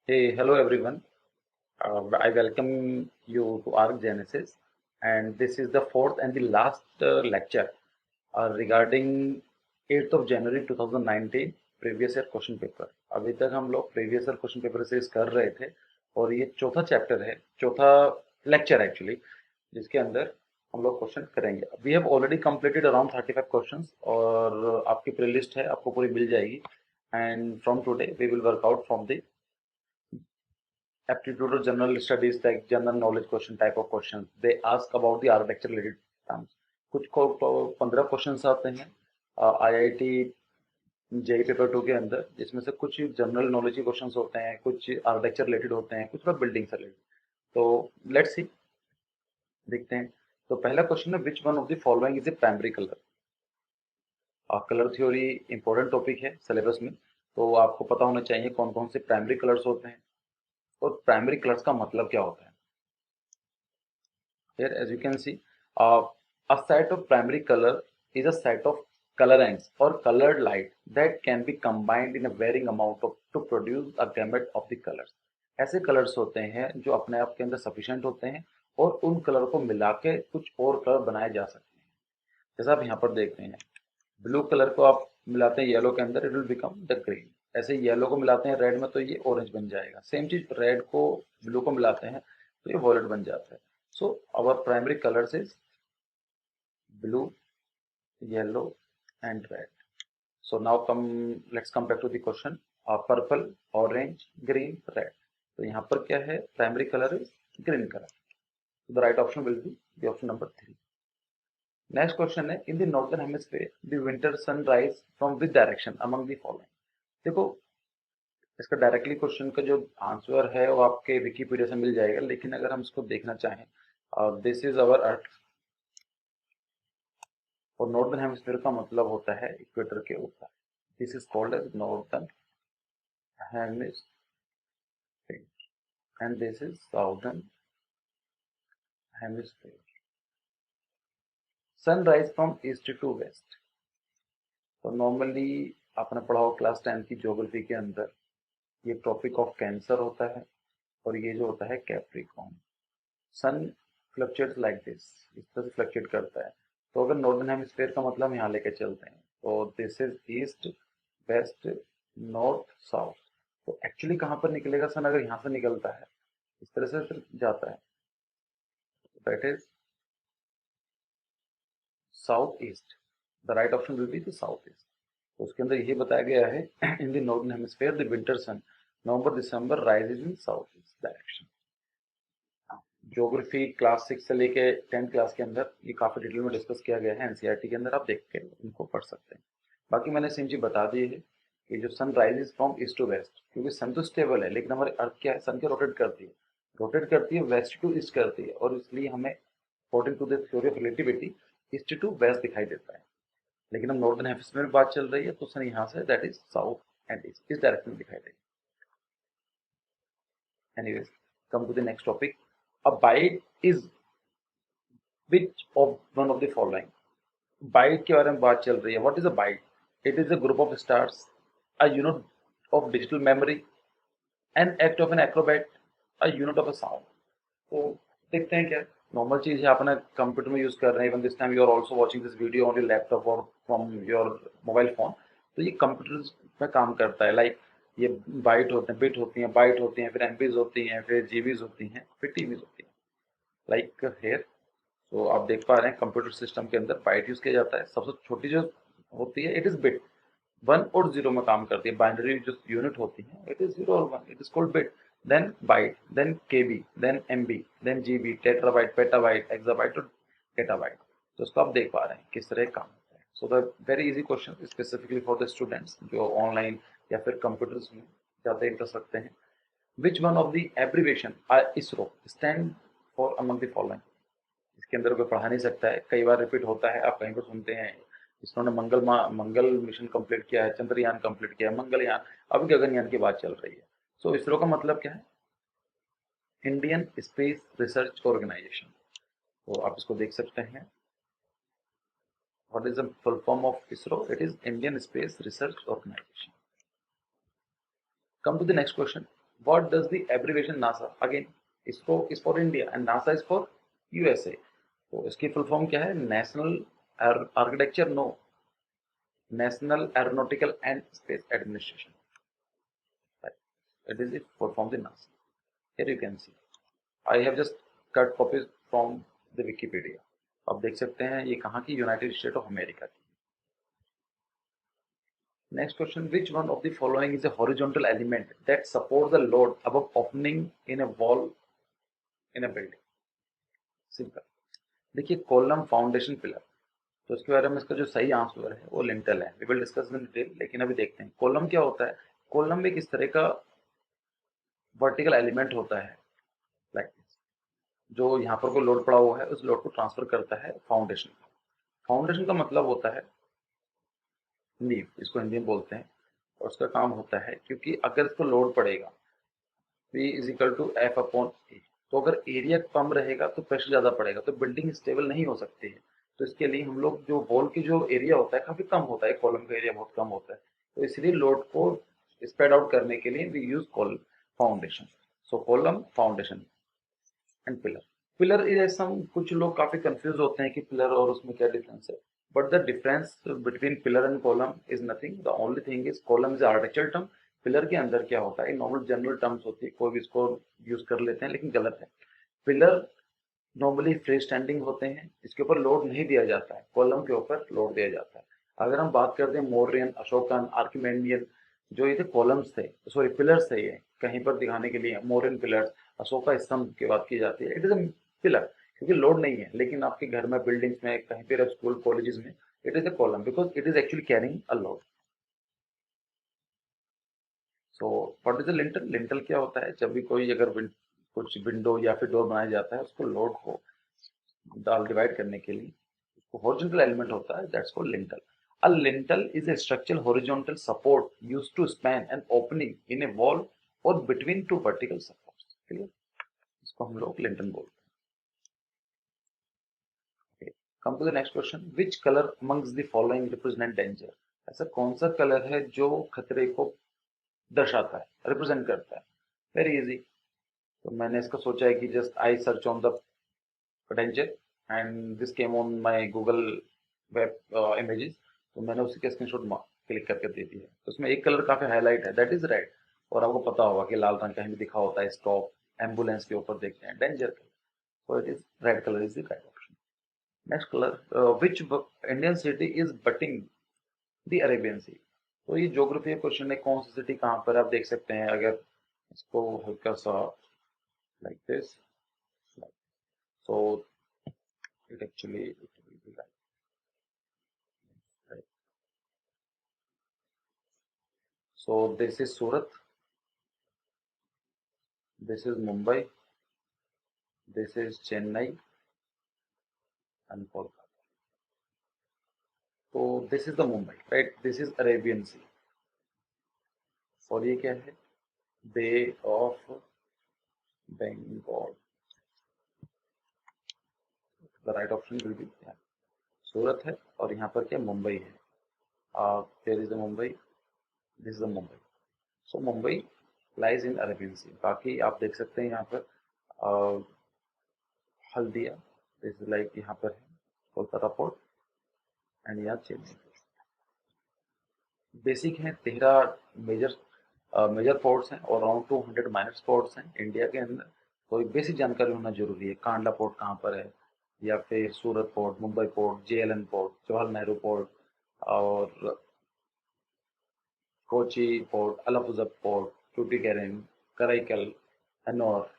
Hey, hello everyone. I welcome you to Arc Genesis, and this is the fourth and the last lecture regarding 8th of January 2019 previous year question paper. अभी तक हम लोग previous year question paper series कर रहे थे और ये चौथा चैप्टर है, चौथा लेक्चर एक्चुअली, जिसके अंदर हम लोग क्वेश्चन करेंगे। We have already completed around 35 questions और आपकी प्ले लिस्ट है, आपको पूरी मिल जाएगी। And from today we will work out from the aptitude or general studies like general knowledge question type of questions. They ask about the architecture related terms. कुछ को 15 questions आते हैं आईआईटी जेई पेपर 2 के अंदर, जिसमें से कुछ general knowledge के क्वेश्चंस होते हैं, कुछ आर्किटेक्चर रिलेटेड होते हैं, कुछ बिल्डिंग से रिलेटेड। तो लेट्स सी, देखते हैं। तो पहला क्वेश्चन है, which one of the following is a primary colour. Colour theory important topic है सिलेबस में, तो आपको पता होना चाहिए कौन कौन से प्राइमरी कलर्स होते हैं और प्राइमरी कलर्स का मतलब क्या होता है। Here, as you can see, a set of primary color is a set of colorants or colored light that can be combined in a varying amount to produce a gamut of the colors. ऐसे colours होते हैं जो अपने आप के अंदर sufficient होते हैं और उन कलर को मिला के कुछ और कलर बनाए जा सकते हैं। जैसा आप यहाँ पर देख रहे हैं, ब्लू कलर को आप मिलाते हैं येलो के अंदर, it will become the green. ऐसे येलो को मिलाते हैं रेड में तो ये ऑरेंज बन जाएगा। सेम चीज रेड को ब्लू को मिलाते हैं तो ये वॉयलेट बन जाता है। So our primary colors is blue, yellow, and red. So now let's come back to the question. Purple, orange, green, red. तो यहाँ पर क्या है? Primary color is green color. So the right option will be the option number 3. Next question है, in the northern hemisphere, the winter sun rise from which direction among the following? देखो, इसका directly question का जो answer है वो आपके Wikipedia से मिल जाएगा, लेकिन अगर हम इसको देखना चाहें, दिस इज अवर अर्थ और नॉर्दर्न हेमिस्फीयर का मतलब होता है इक्वेटर के ऊपर। This is called as northern hemisphere and this is southern hemisphere. Sunrise from east to west. तो नॉर्मली आपने पढ़ा हो क्लास 10 की ज्योग्राफी के अंदर, ये ट्रॉपिक ऑफ कैंसर होता है और ये जो होता है Capricorn. Sun fluctuates like this, इस तरह से फ्लक्चुएट करता है। तो अगर नॉर्दर्न हेमिस्फीयर का मतलब यहाँ लेके चलते हैं तो this is east, west, north, south. तो एक्चुअली कहाँ पर निकलेगा सन? अगर यहाँ से निकलता है इस तरह से फिर जाता है, that is south east. The right option will be the south east. तो उसके अंदर यही बताया गया है, in the northern hemisphere the winter sun November December rises in south east direction. Geography class 6 से लेके 10th क्लास के अंदर ये काफी डिटेल में डिस्कस किया गया है एनसीईआरटी के अंदर, आप देख के इनको पढ़ सकते हैं। बाकी मैंने सेम चीज बता दी है कि जो sun rises from east to west, क्योंकि सन तो स्टेबल है लेकिन हमारी अर्थ क्या है, सन के रोटेट करती है वेस्ट टू ईस्ट करती है, और इसलिए हमें according to the theory of relativity east to west दिखाई देता है। लेकिन हम नॉर्दर्न हेमिस्फीयर में बात चल रही है तो सन यहाँ से that is south and east, इस डायरेक्शन में दिखाई देगी। Anyways, come to the next topic. A byte is which of one of the following? Byte के बारे में बात चल रही है। What is a byte? It is a group of stars, a unit of digital memory, an act of an acrobat, a unit of a sound. तो देखते हैं क्या नॉर्मल चीज है, अपना कंप्यूटर में यूज कर रहे हैं। Even this time you are also watching this video on your laptop और फ्रॉम योर मोबाइल फोन। तो ये कंप्यूटर में काम करता है। लाइक ये बाइट होते हैं, बिट होती हैं, बाइट होती हैं, फिर एमबीज होती हैं, फिर जीबीज होती हैं, फिर टीबीज होती हैं, लाइक हेयर। तो आप देख पा रहे हैं कंप्यूटर सिस्टम के अंदर बाइट यूज किया जाता है। सबसे छोटी जो होती है इट इज बिट, 1 और 0 में काम करती है। बाइनरी जो यूनिट होती है इट इज 0 और 1, it is called bit. Then byte, then KB, then MB, then GB, terabyte, petabyte, exabyte और डेटाबाइट। तो इसको आप देख पा रहे हैं किस तरह काम होता है। So the very easy question specifically for the students जो ऑनलाइन या फिर कंप्यूटर्स में ज़्यादा इंटरेस्ट रखते हैं। Which one of the abbreviation ISRO stand for among the following? इसके अंदर कोई पढ़ा नहीं सकता है, कई बार रिपीट होता है, आप कहीं पर सुनते हैं इसरो ने मंगल मिशन कंप्लीट किया है, चंद्रयान कंप्लीट किया है, मंगलयान, अब गगनयान की बात चल रही है। सो इसरो का मतलब क्या है? Indian space research organisation. तो आप इसको देख सकते हैं। What is the full form of ISRO? It is Indian space research organisation. Come to the next question. What does the abbreviation NASA? Again, ISRO is for India and NASA is for USA. तो इसकी full form क्या है? National architecture, no, national aeronautical and space administration. It is the full form of NASA. Here you can see. I have just cut copies from the Wikipedia. आप देख सकते हैं ये कहाँ की? यूनाइटेड स्टेट ऑफ अमेरिका की. Next question, which one of the following is a horizontal element that supports the load above opening in a wall in a building? Simple. देखिए, column, foundation, pillar. तो इसके बारे में इसका जो सही answer है वो लिंटल है. We will discuss in detail, लेकिन अभी देखते हैं कॉलम क्या होता है. कॉलम एक इस तरह का वर्टिकल एलिमेंट होता है, लाइक जो यहाँ पर कोई लोड पड़ा हुआ है उस लोड को ट्रांसफर करता है फाउंडेशन. फाउंडेशन का मतलब होता है नींव, इसको हिंदी में बोलते हैं. और उसका काम होता है, क्योंकि अगर इसको लोड पड़ेगा P is equal to F upon A, तो अगर एरिया कम रहेगा तो प्रेशर ज़्यादा पड़ेगा, तो बिल्डिंग स्टेबल नहीं हो सकती है. तो इसके लिए हम लोग जो वॉल की जो एरिया होता है काफ़ी कम होता है, कॉलम का एरिया बहुत कम होता है, तो इसलिए लोड को स्प्रेड आउट करने के लिए we use column foundation. So column, foundation and pillar. Pillar is some, कुछ लोग काफ़ी कंफ्यूज होते हैं कि पिलर और उसमें क्या डिफरेंस है. But the difference between pillar and column is nothing. The only thing is column is architectural term. Pillar के अंदर क्या होता है, नॉर्मल जनरल टर्म्स होती है, कोई भी इसको यूज कर लेते हैं, लेकिन गलत है. पिलर नॉर्मली फ्री स्टैंडिंग होते हैं, इसके ऊपर लोड नहीं दिया जाता है. कॉलम के ऊपर लोड दिया जाता है. अगर हम बात करते हैं मौर्यन, अशोकन, आर्किमेडियन, जो ये थे कॉलम्स थे, सॉरी पिलर्स थे, ये कहीं पर दिखाने के लिए मौर्यन पिलर्स, अशोका स्तंभ की बात की जाती है. इट इज अ पिलर, क्योंकि लोड नहीं है. लेकिन आपके घर में, बिल्डिंग्स में, कहीं पर स्कूल कॉलेजेस में, it is a column because it is actually carrying a load. So what is the lintel? Lintel क्या होता है? जब भी कोई अगर कुछ विंडो या फिर डोर बनाया जाता है, उसको लोड को डिवाइड करने के लिए उसको हॉरिजॉन्टल एलिमेंट होता है, that's called lintel. A lintel is a structural horizontal support used to span an opening in a wall or between two vertical supports. Clear? इसको हम लोग लिंटल बोलते हैं. Come to the next question. Which color amongst the following represent danger? ऐसा कौन सा colour है जो खतरे को दर्शाता है, रिप्रेजेंट करता है? Very easy. तो मैंने इसका सोचा है कि just I search on the danger and this came on my Google web images. तो मैंने उसी के स्क्रीनशॉट क्लिक करके दे दिया. तो उसमें एक कलर काफी हाईलाइट है, दैट इज रेड. और आपको पता होगा कि लाल रंग कहीं भी दिखा होता है, स्टॉप, एम्बुलेंस के ऊपर देखते हैं, danger. So it is red colour is the right option. Next colour, which Indian city is butting the Arabian sea? तो ये ज्योग्राफी क्वेश्चन है, कौन सी सिटी कहाँ पर, आप देख सकते हैं. अगर इसको हल्का सा like this, so it actually it will be like right. So this is Surat, this is Mumbai, this is Chennai and Kolkata. So this is the Mumbai, right? This is Arabian Sea. और ये क्या है? Bay of Bengal. The right option will be Surat है, और यहाँ पर क्या? मुंबई है. There is the Mumbai, this is the Mumbai. So Mumbai lies in Arabian sea. बाकी आप देख सकते हैं यहाँ पर हल्दिया, दिस इज लाइक यहाँ पर है कोलकाता पोर्ट, एंड यहाँ चेन्नई. बेसिक है 13 मेजर पोर्ट्स हैं और अराउंड 200 माइनर पोर्ट्स हैं इंडिया के अंदर. तो एक बेसिक जानकारी होना जरूरी है. कांडला पोर्ट कहाँ पर है, या फिर Surat port, Mumbai port, JLN port, Jawaharlal Nehru port, और कोची पोर्ट, अलापुझा पोर्ट, टूटिकोरिन, कराईकल, एनोर,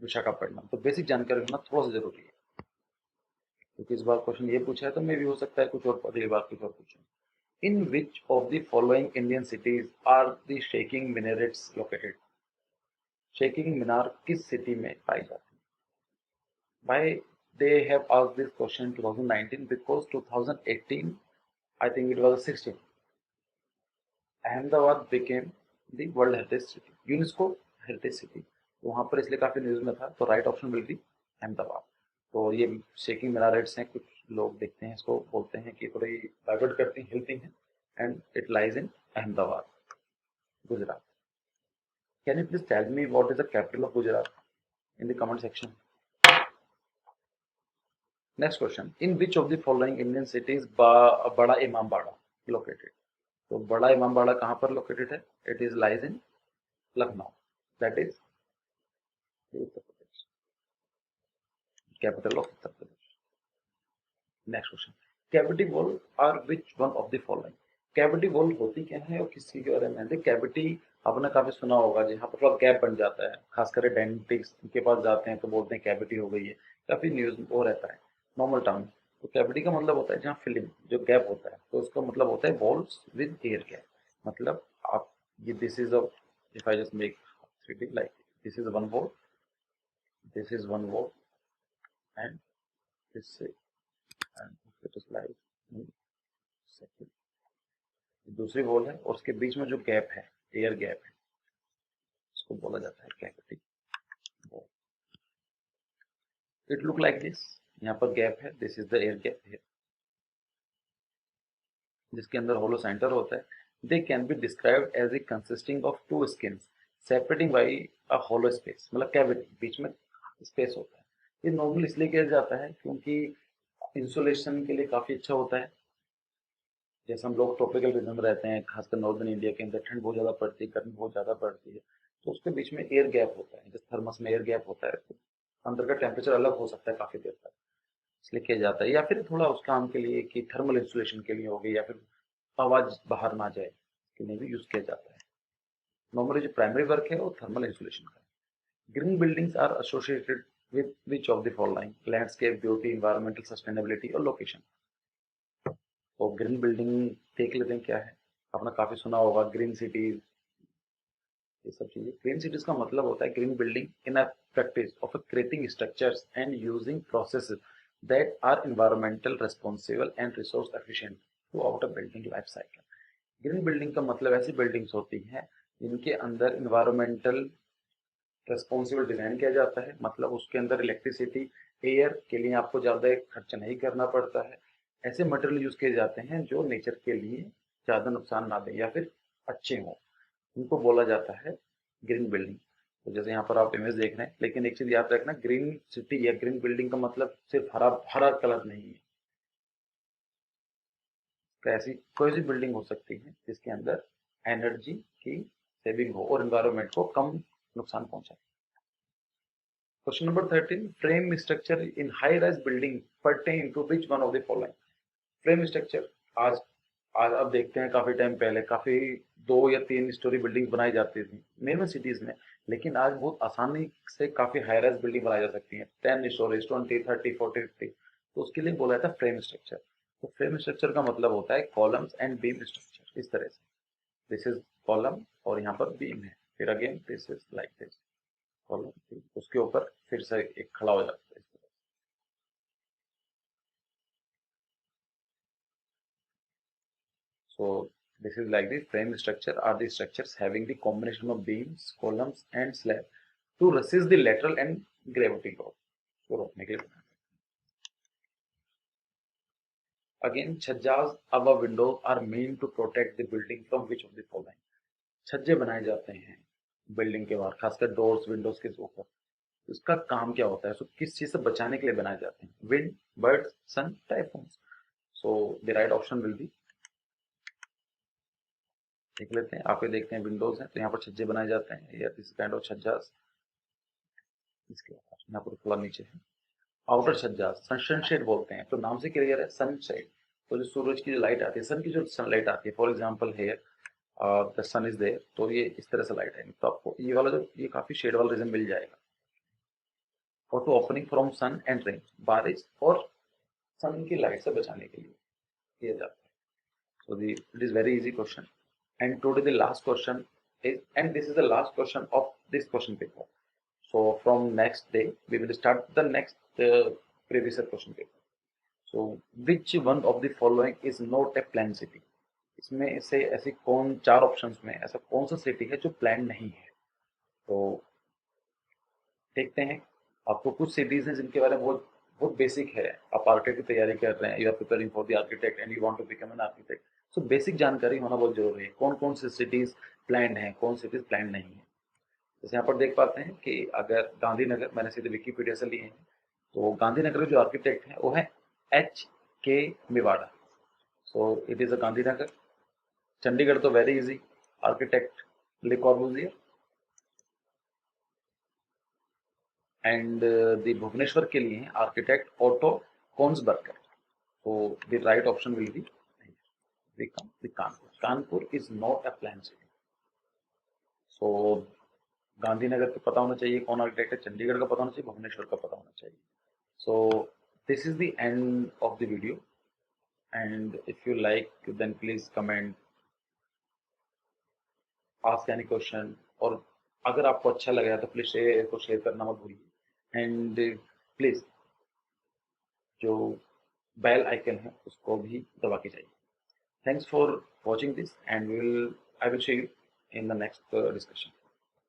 विशाखापट्टनम. तो बेसिक जानकारी होना थोड़ा सा जरूरी है, क्योंकि इस बार क्वेश्चन ये पूछा है तो मे भी हो सकता है कुछ और, अगली बार कुछ और पूछे. In which of the following Indian cities are the shaking minarets located? Shaking मीनार किस सिटी में पाई जाती है? Why they have asked this question in 2019? Because 2018, I think it was 16, Ahmedabad became the World Heritage City, UNESCO Heritage City. तो वहाँ पर इसलिए काफी news में था. तो right option will B Ahmedabad. तो ये शेकिंग मिनारेट्स हैं, कुछ लोग देखते हैं इसको, बोलते हैं कि थोड़ी डाइवर्ट करती हैं, हिलती हैं, and it lies in Ahmedabad, Gujarat. Can you please tell me what is the capital of Gujarat in the comment section? Next question. In which of the following Indian cities Bada Imambada located? तो बड़ा इमामबाड़ा कहाँ पर located है? It is lies in Lucknow. That is Uttar Pradesh, capital of Uttar Pradesh. Next question. Cavity wall are which one of the following? Cavity wall होती क्या है और किसकी के बारे में? कैविटी आपने काफी सुना होगा, जहाँ पर थोड़ा गैप बन जाता है, खासकर डेंटिस्ट के पास जाते हैं तो बोलते हैं कैविटी हो गई है, काफी न्यूज वो रहता है नॉर्मल टर्म। तो कैविटी का मतलब होता है जहाँ फिलिंग जो गैप होता है, तो उसका मतलब होता है वॉल्स विद एयर गैप। मतलब आप ये this is a if I just make 3D like this is one wall, this is one wall and this and it is like second दूसरी वॉल है और उसके बीच में जो गैप है, एयर गैप है, उसको बोला जाता है cavity wall. It look like this, यहाँ पर गैप है, this is the air gap है जिसके अंदर होलो सेंटर होता है। They can be described as a consisting of two skins separating by a hollow space, मतलब कैविटी बीच में स्पेस होता है। ये नॉर्मल इसलिए किया जाता है क्योंकि इंसुलेशन के लिए काफी अच्छा होता है। जैसे हम लोग ट्रॉपिकल रीजन में रहते हैं, खासकर नॉर्दर्न इंडिया के अंदर ठंड बहुत ज़्यादा पड़ती है, गर्मी बहुत ज़्यादा पड़ती है, तो उसके बीच में एयर गैप होता है, जैसे थर्मस में एयर गैप होता है, तो अंदर का टेम्परेचर अलग हो सकता है काफ़ी देर तक, इसलिए किया जाता है। या फिर थोड़ा उस काम के लिए कि थर्मल इंसुलेशन के लिए हो गई, या फिर आवाज़ बाहर ना जाए, इसके लिए भी यूज़ किया जाता है। नॉर्मली जो प्राइमरी वर्क है वो थर्मल इंसुलेशन का है। Green buildings are associated with which of the following? Landscape, beauty, environmental sustainability और लोकेशन। तो ग्रीन बिल्डिंग देख लेते हैं क्या है। आपने काफी सुना होगा ग्रीन सिटीज, ये सब चीजें। ग्रीन सिटीज का मतलब होता है green building in a practice of creating structures and using processes that are environmental responsible and resource efficient throughout a building life cycle. Green building का मतलब ऐसी बिल्डिंग्स होती हैं जिनके अंदर एनवायरमेंटल रिस्पॉन्सिबल डिजाइन किया जाता है, मतलब उसके अंदर इलेक्ट्रिसिटी, एयर के लिए आपको ज्यादा खर्च नहीं करना पड़ता है। ऐसे मटेरियल यूज किए जाते हैं जो नेचर के लिए ज्यादा नुकसान ना दें या फिर अच्छे हों, उनको बोला जाता है ग्रीन बिल्डिंग। तो जैसे यहाँ पर आप इमेज देख रहे हैं, लेकिन एक चीज याद रखना, ग्रीन सिटी या ग्रीन बिल्डिंग का मतलब सिर्फ हरा हरा कलर नहीं है। तो ऐसी कोई सी बिल्डिंग हो सकती है जिसके अंदर एनर्जी की सेविंग हो और एनवायरमेंट को कम नुकसान पहुंचाए। Question number 13. Frame structure in high-rise building pertain to which one of the following? Frame structure आज आज अब देखते हैं, काफी टाइम पहले काफी 2 या 3 स्टोरी बिल्डिंग बनाई जाती थी मेन सिटीज में, लेकिन आज बहुत आसानी से काफी हाई राइज बिल्डिंग बनाई जा सकती है, 10 स्टोरीज, 20, 30, 40, 50। तो उसके लिए बोला था फ्रेम स्ट्रक्चर। तो फ्रेम स्ट्रक्चर का मतलब होता है कॉलम्स एंड बीम स्ट्रक्चर, इस तरह से। दिस इज कॉलम और यहाँ पर बीम है, फिर again this is like this column, उसके ऊपर फिर से एक खड़ा हो जाता है। So this is like the frame structure are the structures having the combination of beams, columns and slab to resist the lateral and gravity load. So रोकने के लिए बनाते हैं। Again, छज्जास above windows are meant to protect the building from which of the following? छज्जे बनाए जाते हैं building के बाहर, खासकर डोर्स विंडोज के ऊपर। उसका काम क्या होता है? सो किस चीज से बचाने के लिए बनाए जाते हैं? Wind, birds, sun, typhoons. So the right option will be, देख लेते हैं, आप ये देखते हैं विंडोज हैं तो यहाँ पर छज्जे बनाए जाते हैं, या दिस काइंड ऑफ छज्जास। इसके यहाँ पर थोड़ा नीचे है आउटर छज्जा, सनशेड बोलते हैं, तो नाम से क्लियर है सनशेड। तो जो सूरज की जो लाइट आती है, सन की जो सनलाइट आती है, for example here the sun is there, तो ये इस तरह से लाइट आएगी, तो आपको ये वाला जो ये काफी शेड वाला रीजन मिल जाएगा। Photo opening from sun and rain, बारिश और सन की लाइट से बचाने के लिए किया जाता है। सो it is very easy question and today the last question is, and this is the last question of this question paper. So from next day we will start the next previous question paper. So which one of the following is not a planned city? इसमें से ऐसी कौन, 4 options में ऐसा कौन सा city है जो प्लान नहीं है? तो देखते हैं। आपको कुछ सिटीज हैं जिनके बारे में बहुत बहुत बेसिक है, आप आर्किटेक्ट की तैयारी कर रहे हैं, you are preparing for the architect and you want to become an architect, so basic जानकारी होना बहुत जरूरी है, कौन कौन सी सिटीज प्लान है, कौन सिटीज प्लान नहीं है। जैसे यहाँ पर देख पाते हैं कि अगर गांधीनगर, मैंने सीधे विकिपीडिया से लिए हैं, तो गांधीनगर के जो आर्किटेक्ट है वो है H.K. Mewada. So it is a Gandhinagar. Chandigarh तो वेरी इजी, आर्किटेक्ट ले कॉर्बुजियर। एंड द भुवनेश्वर के लिए आर्किटेक्ट ऑटो कोन्सबर्गर। तो the right option will be Kanpur. Kanpur is not a plan city. So Gandhinagar का पता होना चाहिए कौन आर्किटेक्ट है, चंडीगढ़ का पता होना चाहिए, भुवनेश्वर का पता होना चाहिए। So this is the end of the video, and if you like then please comment, ask any question, और अगर आपको अच्छा लगा तो प्लीज शेयर करना मत भूलिए। एंड प्लीज जो बेल आइकन है उसको भी दबा के जाइए। Thanks for watching this and I will see you in the next discussion.